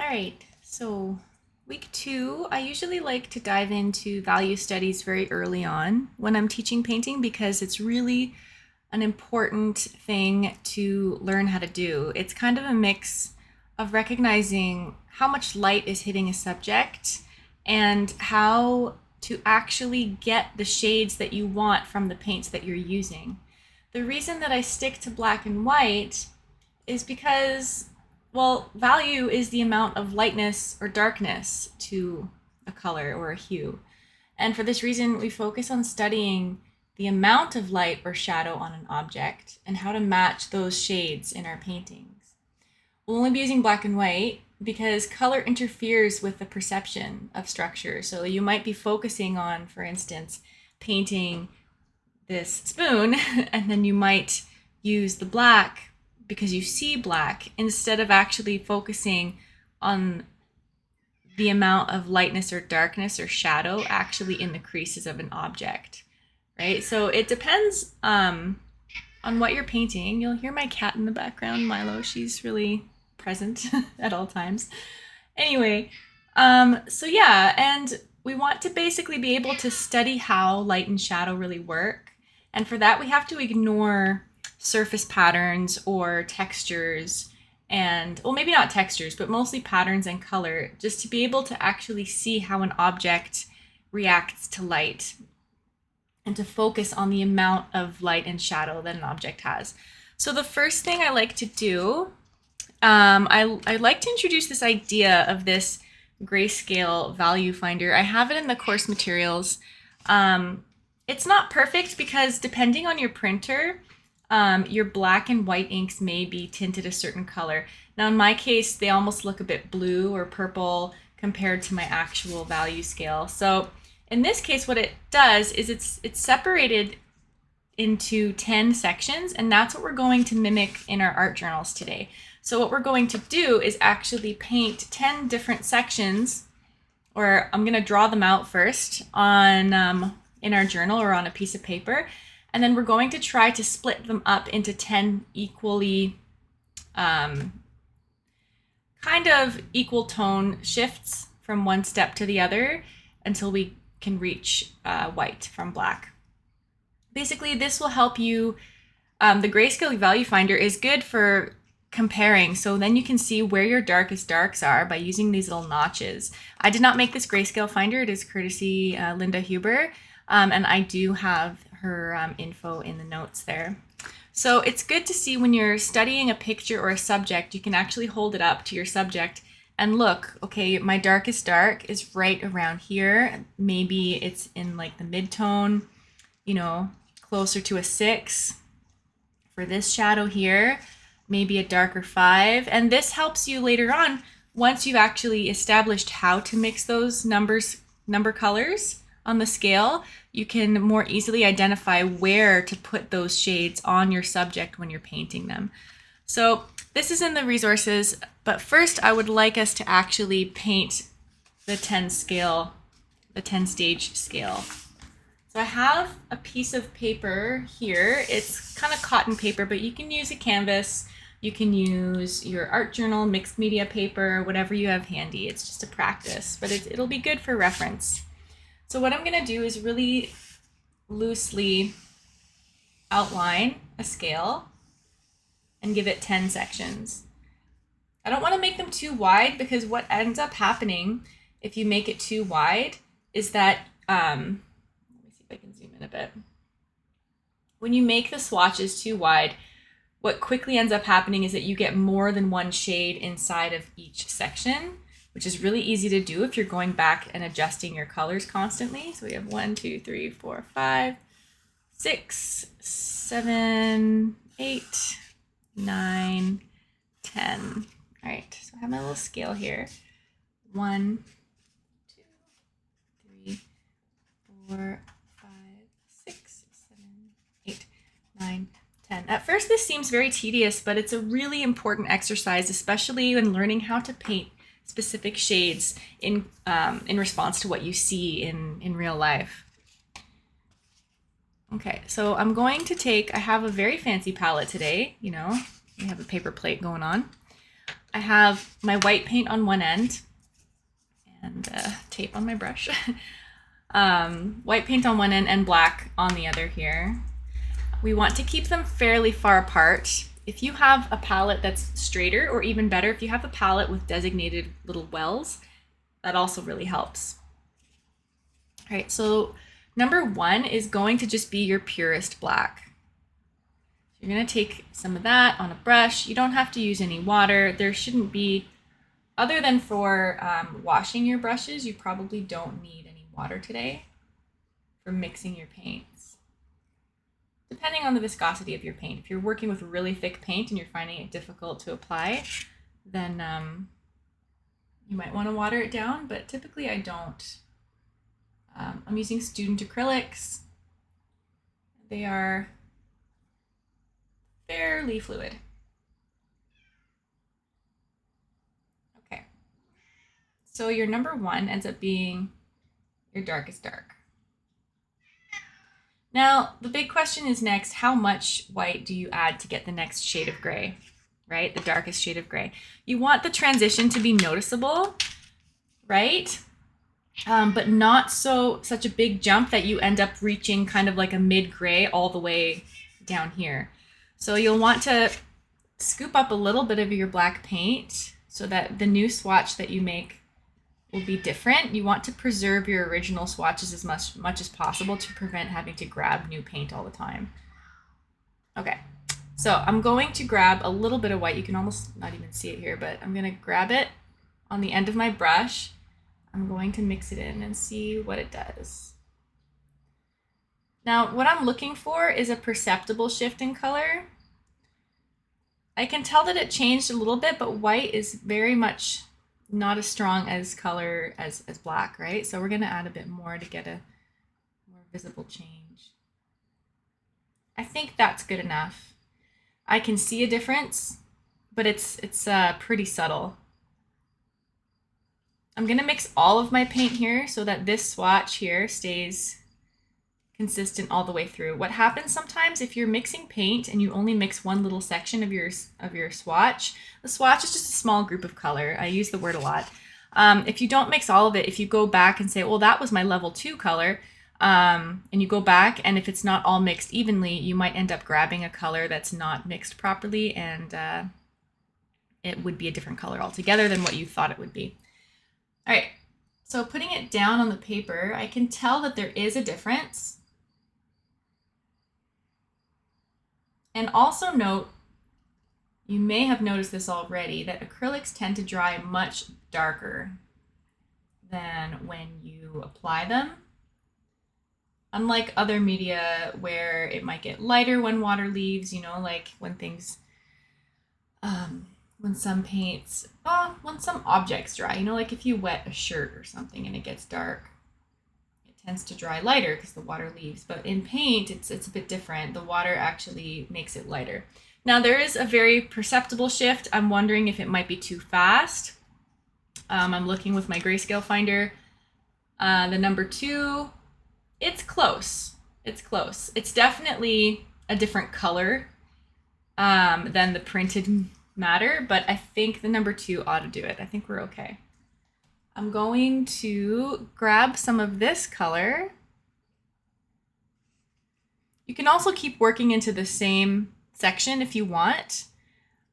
All right, so week 2, I usually like to dive into value studies very early on when I'm teaching painting because it's really an important thing to learn how to do. It's kind of a mix of recognizing how much light is hitting a subject and how to actually get the shades that you want from the paints that you're using. The reason that I stick to black and white is because, well, value is the amount of lightness or darkness to a color or a hue. And for this reason, we focus on studying the amount of light or shadow on an object and how to match those shades in our paintings. We'll only be using black and white because color interferes with the perception of structure. So you might be focusing on, for instance, painting this spoon, and then you might use the black because you see black instead of actually focusing on the amount of lightness or darkness or shadow actually in the creases of an object, right? So it depends on what you're painting. You'll hear my cat in the background, Milo. She's really present at all times. Anyway, so yeah, and we want to basically be able to study how light and shadow really work. And for that, we have to ignore surface patterns or textures and, well, maybe not textures, but mostly patterns and color, just to be able to actually see how an object reacts to light and to focus on the amount of light and shadow that an object has. So the first thing I like to do, I like to introduce this idea of this grayscale value finder. I have it in the course materials. It's not perfect because depending on your printer, your black and white inks may be tinted a certain color. Now in my case, they almost look a bit blue or purple compared to my actual value scale. So in this case, what it does is it's separated into 10 sections, and that's what we're going to mimic in our art journals today. So what we're going to do is actually paint 10 different sections, or I'm going to draw them out first on in our journal or on a piece of paper. And then we're going to try to split them up into 10 equally kind of equal tone shifts from one step to the other until we can reach white from black. Basically, this will help you. The grayscale value finder is good for comparing. So then you can see where your darkest darks are by using these little notches. I did not make this grayscale finder. It is courtesy Linda Huber. And I do have her info in the notes there. So it's good to see when you're studying a picture or a subject, you can actually hold it up to your subject and look, okay, my darkest dark is right around here. Maybe it's in like the mid-tone, closer to a 6. For this shadow here, maybe a darker 5. And this helps you later on, once you've actually established how to mix those number colors on the scale, you can more easily identify where to put those shades on your subject when you're painting them. So this is in the resources, but first I would like us to actually paint the 10 stage scale. So I have a piece of paper here. It's kind of cotton paper, but you can use a canvas. You can use your art journal, mixed media paper, whatever you have handy. It's just a practice, but it'll be good for reference. So what I'm going to do is really loosely outline a scale and give it 10 sections. I don't want to make them too wide because what ends up happening if you make it too wide is that, let me see if I can zoom in a bit. When you make the swatches too wide, what quickly ends up happening is that you get more than one shade inside of each section, which is really easy to do if you're going back and adjusting your colors constantly. So we have 1, 2, 3, 4, 5, 6, 7, 8, 9, 10. All right, so I have my little scale here. 1, 2, 3, 4, 5, 6, 7, 8, 9, 10. At first, this seems very tedious, but it's a really important exercise, especially when learning how to paint specific shades in response to what you see in real life. Okay, so I'm going to I have a very fancy palette today, we have a paper plate going on. I have my white paint on one end and tape on my brush. White paint on one end and black on the other here. We want to keep them fairly far apart. If you have a palette that's straighter, or even better, if you have a palette with designated little wells, that also really helps. All right, so number one is going to just be your purest black. You're going to take some of that on a brush. You don't have to use any water. There shouldn't be, other than for washing your brushes, you probably don't need any water today for mixing your paints. Depending on the viscosity of your paint. If you're working with really thick paint and you're finding it difficult to apply, then you might want to water it down, but typically I don't. I'm using student acrylics. They are fairly fluid. Okay, so your number one ends up being your darkest dark. Now, the big question is next, how much white do you add to get the next shade of gray, right? The darkest shade of gray. You want the transition to be noticeable, right? But not such a big jump that you end up reaching kind of like a mid-gray all the way down here. So you'll want to scoop up a little bit of your black paint so that the new swatch that you make will be different. You want to preserve your original swatches as much as possible to prevent having to grab new paint all the time. Okay, so I'm going to grab a little bit of white. You can almost not even see it here, but I'm going to grab it on the end of my brush. I'm going to mix it in and see what it does. Now, what I'm looking for is a perceptible shift in color. I can tell that it changed a little bit, but white is very much not as strong as color as black, right? So we're going to add a bit more to get a more visible change. I think that's good enough. I can see a difference, but it's pretty subtle. I'm going to mix all of my paint here so that this swatch here stays consistent all the way through. What happens sometimes if you're mixing paint and you only mix one little section of your swatch, the swatch is just a small group of color. I use the word a lot. If you don't mix all of it, if you go back and say, well, that was my level 2 color, and you go back, and if it's not all mixed evenly, you might end up grabbing a color that's not mixed properly, and it would be a different color altogether than what you thought it would be. All right, so putting it down on the paper, I can tell that there is a difference. And also note, you may have noticed this already, that acrylics tend to dry much darker than when you apply them. Unlike other media where it might get lighter when water leaves, you know, like when things, when some objects dry, you know, like if you wet a shirt or something and it gets dark, tends to dry lighter because the water leaves. But in paint, it's a bit different. The water actually makes it lighter. Now there is a very perceptible shift. I'm wondering if it might be too fast. I'm looking with my grayscale finder. The number 2, it's close. It's close. It's definitely a different color than the printed matter, but I think the number 2 ought to do it. I think we're okay. I'm going to grab some of this color. You can also keep working into the same section if you want.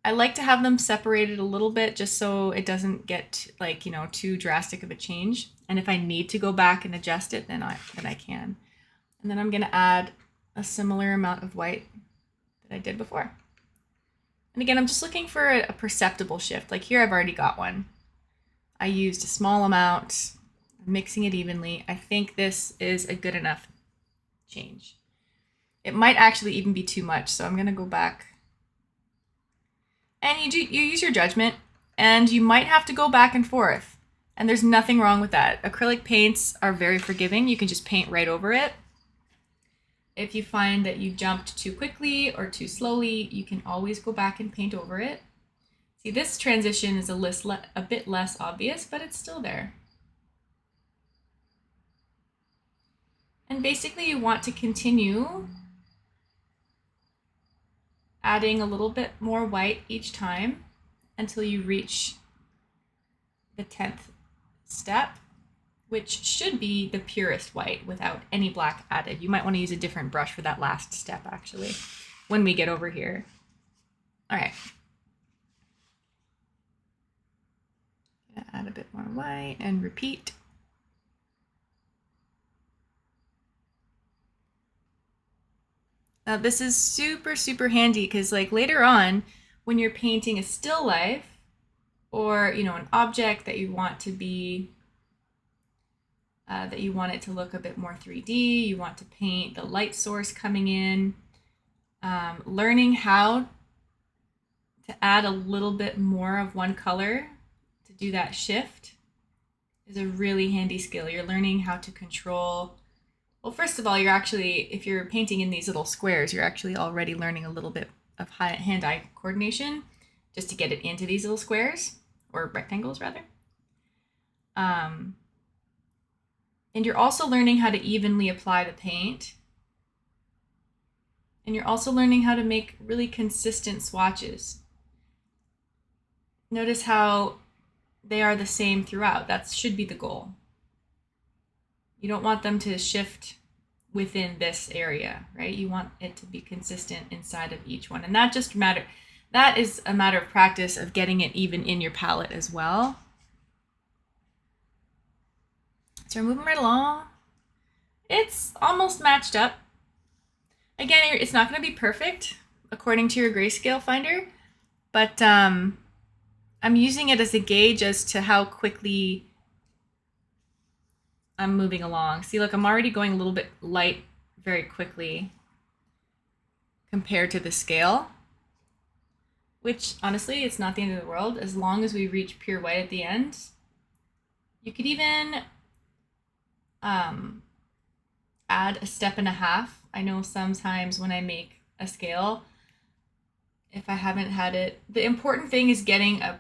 I like to have them separated a little bit just so it doesn't get like, you know, too drastic of a change. And if I need to go back and adjust it, then I can. And then I'm going to add a similar amount of white that I did before. And again, I'm just looking for a perceptible shift. Like here, I've already got one. I used a small amount, mixing it evenly. I think this is a good enough change. It might actually even be too much, so I'm going to go back. And you use your judgment, and you might have to go back and forth. And there's nothing wrong with that. Acrylic paints are very forgiving. You can just paint right over it. If you find that you jumped too quickly or too slowly, you can always go back and paint over it. See, this transition is a bit less obvious, but it's still there. And basically you want to continue adding a little bit more white each time until you reach the 10th step, which should be the purest white without any black added. You might want to use a different brush for that last step, actually, when we get over here. All right. Add a bit more white and repeat. Now this is super, super handy because like later on, when you're painting a still life or, you know, an object that you want to be, that you want it to look a bit more 3D, you want to paint the light source coming in, learning how to add a little bit more of one color to do that shift is a really handy skill. You're learning how to control. Well, first of all, you're actually, if you're painting in these little squares, you're actually already learning a little bit of hand-eye coordination just to get it into these little squares, or rectangles rather. And you're also learning how to evenly apply the paint. And you're also learning how to make really consistent swatches. Notice how they are the same throughout. That should be the goal. You don't want them to shift within this area, right? You want it to be consistent inside of each one. And that is a matter of practice of getting it even in your palette as well. So we're moving right along. It's almost matched up. Again, it's not going to be perfect according to your grayscale finder, but I'm using it as a gauge as to how quickly I'm moving along. See, look, I'm already going a little bit light very quickly compared to the scale, which honestly, it's not the end of the world. As long as we reach pure white at the end, you could even add a step and a half. I know sometimes when I make a scale, if I haven't had it, the important thing is getting a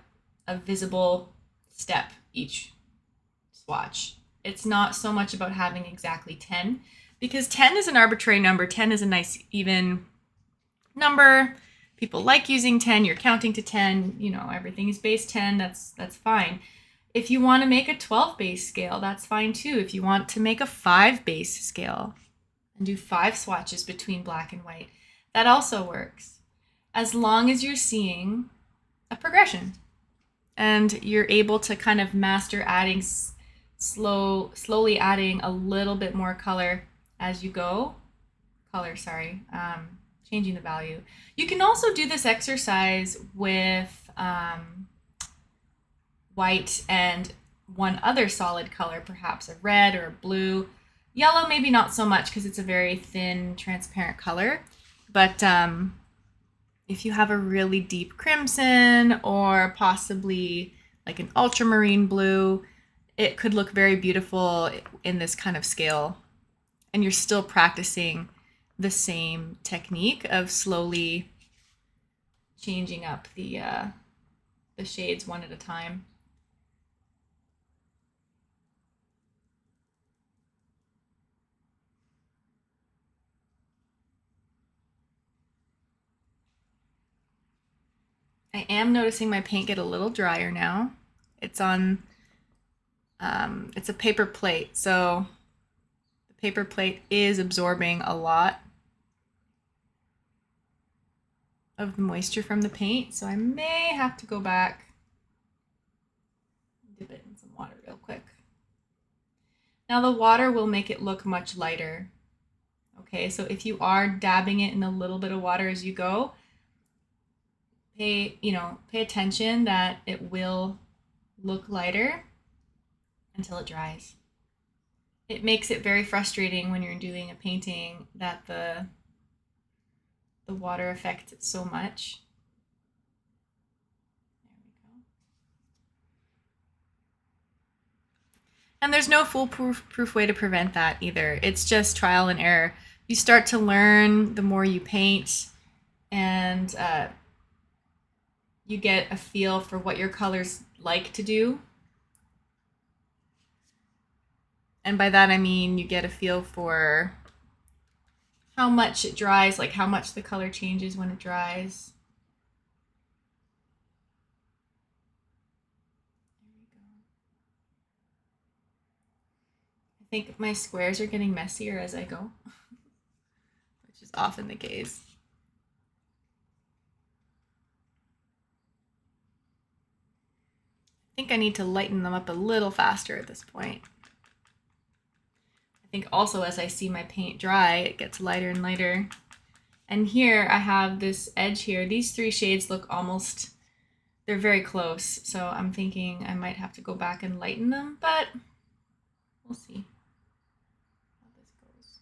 visible step each swatch. It's not so much about having exactly 10, because 10 is an arbitrary number. 10 is a nice even number. People like using 10. You're counting to 10. You know, everything is base 10. That's fine. If you want to make a 12 base scale, that's fine too. If you want to make a 5 base scale and do 5 swatches between black and white, that also works. As long as you're seeing a progression and you're able to kind of master adding slowly adding a little bit more color as you go. Changing the value. You can also do this exercise with white and one other solid color, perhaps a red or a blue. Yellow, maybe not so much because it's a very thin, transparent color. But if you have a really deep crimson or possibly like an ultramarine blue, it could look very beautiful in this kind of scale. And you're still practicing the same technique of slowly changing up the shades one at a time. I am noticing my paint get a little drier now. It's on, it's a paper plate, so the paper plate is absorbing a lot of the moisture from the paint, so I may have to go back and dip it in some water real quick. Now the water will make it look much lighter. Okay, so if you are dabbing it in a little bit of water as you go, pay attention that it will look lighter until it dries. It makes it very frustrating when you're doing a painting that the water affects it so much. There we go. And there's no foolproof way to prevent that either. It's just trial and error. You start to learn the more you paint, and you get a feel for what your colors like to do. And by that I mean you get a feel for how much it dries, like how much the color changes when it dries. think my squares are getting messier as I go, which is often the case. I think I need to lighten them up a little faster at this point. I think also as I see my paint dry, it gets lighter and lighter. And here I have this edge here. These three shades look almost, they're very close. So I'm thinking I might have to go back and lighten them, but we'll see how this goes.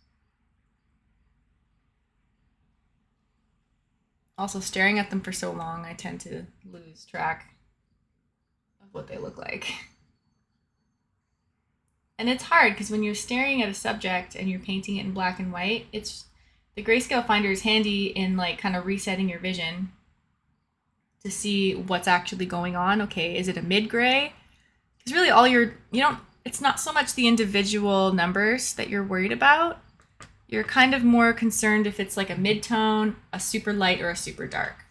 Also, staring at them for so long, I tend to lose track of what they look like. And it's hard because when you're staring at a subject and you're painting it in black and white, the grayscale finder is handy in like kind of resetting your vision to see what's actually going on. Okay, is it a mid-gray? Because really it's not so much the individual numbers that you're worried about. You're kind of more concerned if it's like a mid-tone, a super light, or a super dark.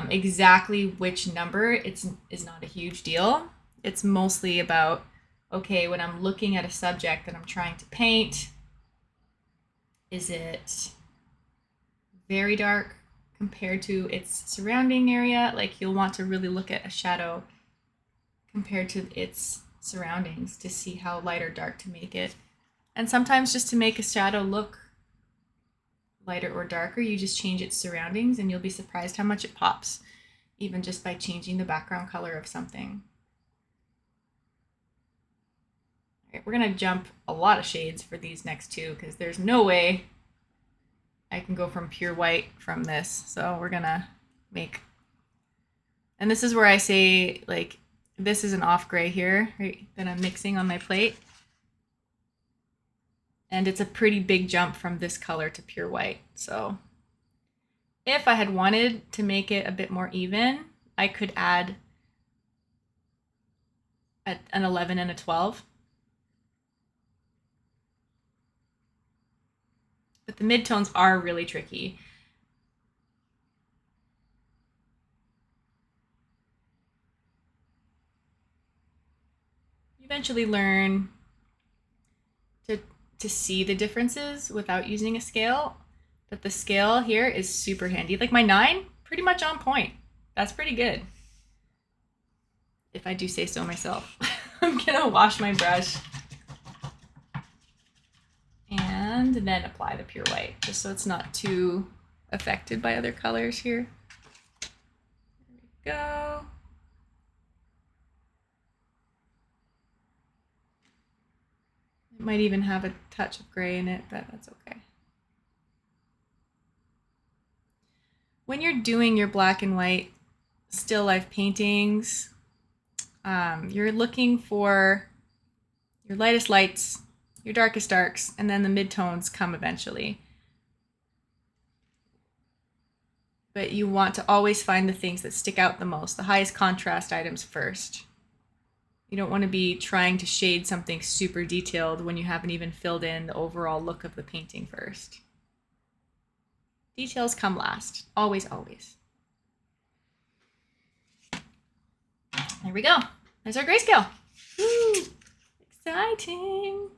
Exactly which number is not a huge deal. It's mostly about, okay, when I'm looking at a subject that I'm trying to paint, is it very dark compared to its surrounding area? Like you'll want to really look at a shadow compared to its surroundings to see how light or dark to make it. And sometimes just to make a shadow look lighter or darker, you just change its surroundings and you'll be surprised how much it pops, even just by changing the background color of something. All right, we're gonna jump a lot of shades for these next two because there's no way I can go from pure white from this. So we're gonna make, and this is where I say like, this is an off gray here, right, that I'm mixing on my plate. And it's a pretty big jump from this color to pure white. So if I had wanted to make it a bit more even, I could add an 11 and a 12. But the midtones are really tricky. You eventually learn to see the differences without using a scale, but the scale here is super handy. Like my 9, pretty much on point. That's pretty good, if I do say so myself. I'm gonna wash my brush and then apply the pure white, just so it's not too affected by other colors here. There we go. It might even have a touch of gray in it, but that's okay. When you're doing your black and white still life paintings, you're looking for your lightest lights, your darkest darks, and then the midtones come eventually. But you want to always find the things that stick out the most, the highest contrast items first. You don't want to be trying to shade something super detailed when you haven't even filled in the overall look of the painting first. Details come last, always, always. There we go. There's our grayscale. Woo! Exciting.